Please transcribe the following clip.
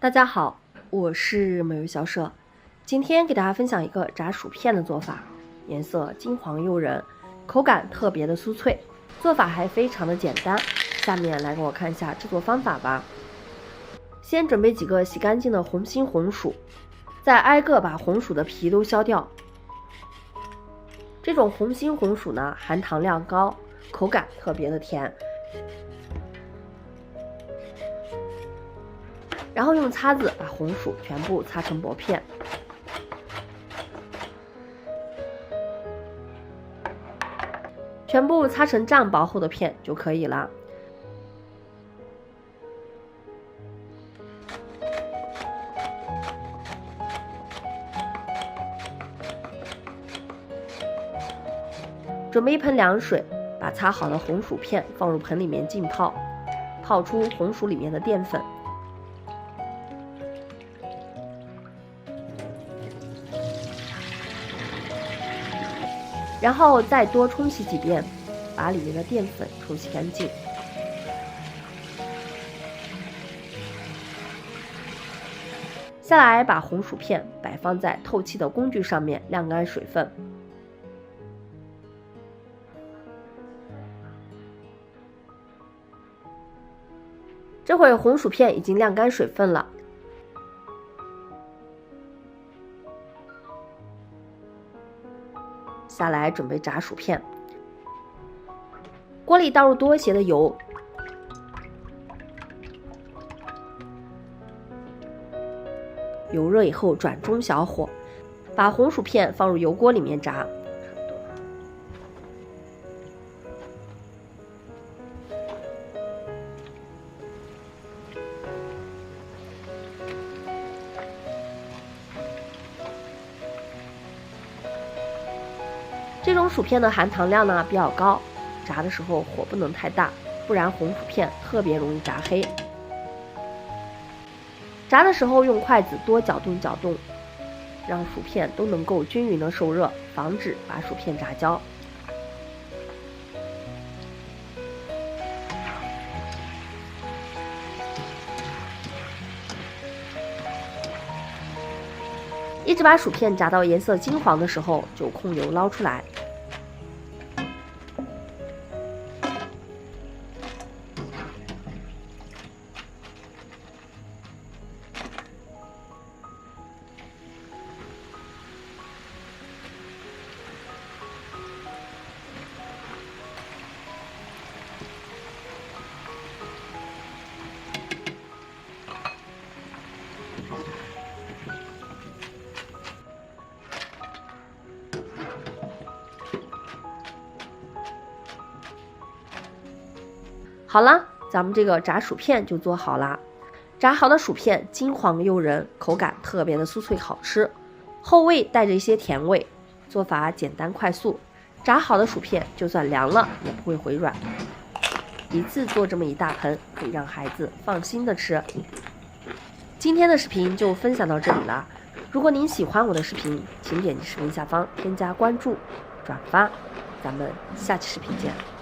大家好，我是美味小舍，今天给大家分享一个炸薯片的做法，颜色金黄诱人，口感特别的酥脆，做法还非常的简单。下面来跟我看一下制作方法吧。先准备几个洗干净的红心红薯，再挨个把红薯的皮都削掉。这种红心红薯呢，含糖量高，口感特别的甜。然后用擦子把红薯全部擦成薄片，全部擦成这样薄厚的片就可以了。准备一盆凉水，把擦好的红薯片放入盆里面浸泡，泡出红薯里面的淀粉。然后再多冲洗几遍，把里面的淀粉冲洗干净。下来把红薯片摆放在透气的工具上面晾干水分。这会红薯片已经晾干水分了。下来准备炸薯片，锅里倒入多些的油，油热以后转中小火，把红薯片放入油锅里面炸。这种薯片的含糖量呢比较高，炸的时候火不能太大，不然红薯片特别容易炸黑。炸的时候用筷子多搅动搅动，让薯片都能够均匀的受热，防止把薯片炸焦。一直把薯片炸到颜色金黄的时候，就控油捞出来。好了，咱们这个炸薯片就做好啦。炸好的薯片金黄诱人，口感特别的酥脆好吃，后味带着一些甜味，做法简单快速。炸好的薯片就算凉了也不会回软，一次做这么一大盆，可以让孩子放心的吃。今天的视频就分享到这里了，如果您喜欢我的视频，请点击视频下方添加关注、转发，咱们下期视频见。